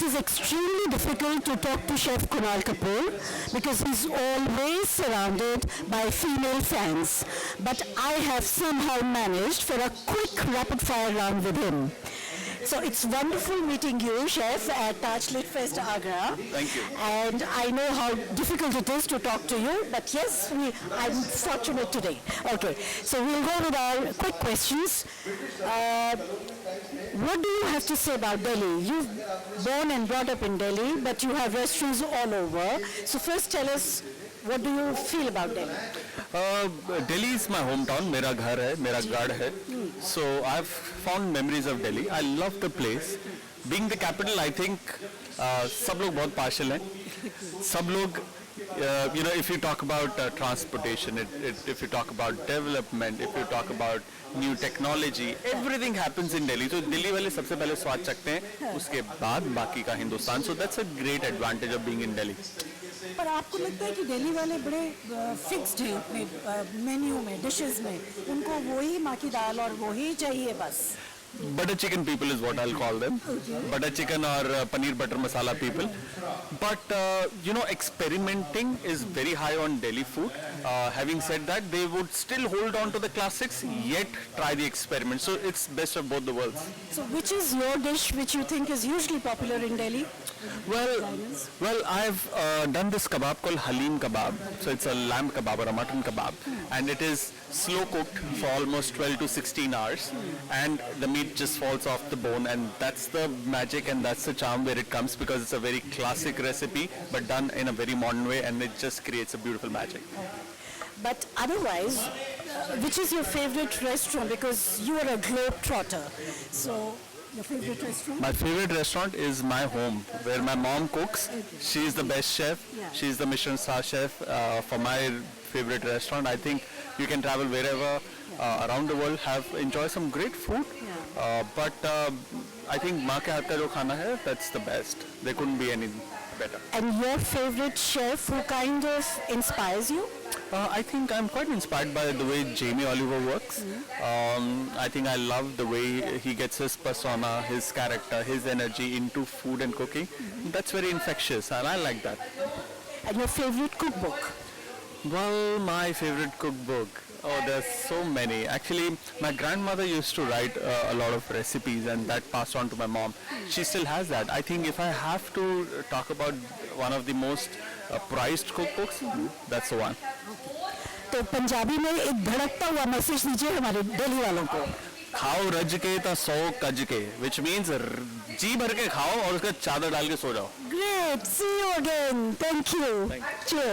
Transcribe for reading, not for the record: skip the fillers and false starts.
it is extremely difficult to talk to Chef Kunal Kapoor because he's always surrounded by female fans. But I have somehow managed for a quick rapid fire round with him. So it's wonderful meeting you, Chef, at Taj Lit Fest Agra. Thank you. And I know how difficult it is to talk to you, but yes, I'm fortunate today. Okay, so we'll go with our quick questions. What do you have to say about Delhi? You've born and brought up in Delhi, but you have restaurants all over. So first tell us, what do you feel about Delhi? Delhi is my hometown. मेरा घर है, मेरा गढ़ है. So I've fond memories of Delhi. I love the place. Being the capital, I think सब लोग बहुत partial हैं. सब लोग, if you talk about transportation, if you talk about development, if you talk about new technology, everything happens in Delhi. So Delhi वाले सबसे पहले स्वाद चखते हैं, उसके बाद बाकी का Hindustan. So that's a great advantage of being in Delhi. पर आपको लगता है कि दिल्ली वाले बड़े फिक्स्ड हैं अपने मेन्यू में, डिशेस में, उनको वही माँ की दाल और वही चाहिए बस? Butter chicken people is what I'll call them. Okay. Butter chicken or paneer butter masala people. But experimenting is very high on Delhi food. Having said that, they would still hold on to the classics, yet try the experiment. So it's best of both the worlds. So which is your dish which you think is usually popular in Delhi? Well, I've done this kebab called Halim kebab. So it's a lamb kebab or a mutton kebab, and it is slow cooked for almost 12 to 16 hours, and the meat just falls off the bone, and that's the magic and that's the charm where it comes, because it's a very classic recipe but done in a very modern way, and it just creates a beautiful magic. But otherwise, which is your favorite restaurant? Because you are a globetrotter. So your favorite restaurant? My favorite restaurant is my home, where my mom cooks. She is the best chef. Yeah. She is the Michelin star chef for my favorite restaurant. I think you can travel wherever around the world, enjoy some great food. Yeah. But I think माँ के हाथ का जो खाना है, that's the best. There couldn't be any better. And your favorite chef who kind of inspires you? I think I'm quite inspired by the way Jamie Oliver works. I think I love the way he gets his persona, his character, his energy into food and cooking. That's very infectious, and I like that. And your favorite cookbook? Well, my favorite cookbook. Oh, there's so many. Actually, my grandmother used to write a lot of recipes, and that passed on to my mom. She still has that. I think if I have to talk about one of the most prized cookbooks, that's the one. तो पंजाबी में एक धड़कता हुआ message दीजिए हमारे दिल्ली वालों को. खाओ रज के ता सो कज के, which means जी भर के खाओ और उसका चादर डाल के सो जाओ. Great. See you again. Thank you. Thank you. Cheers.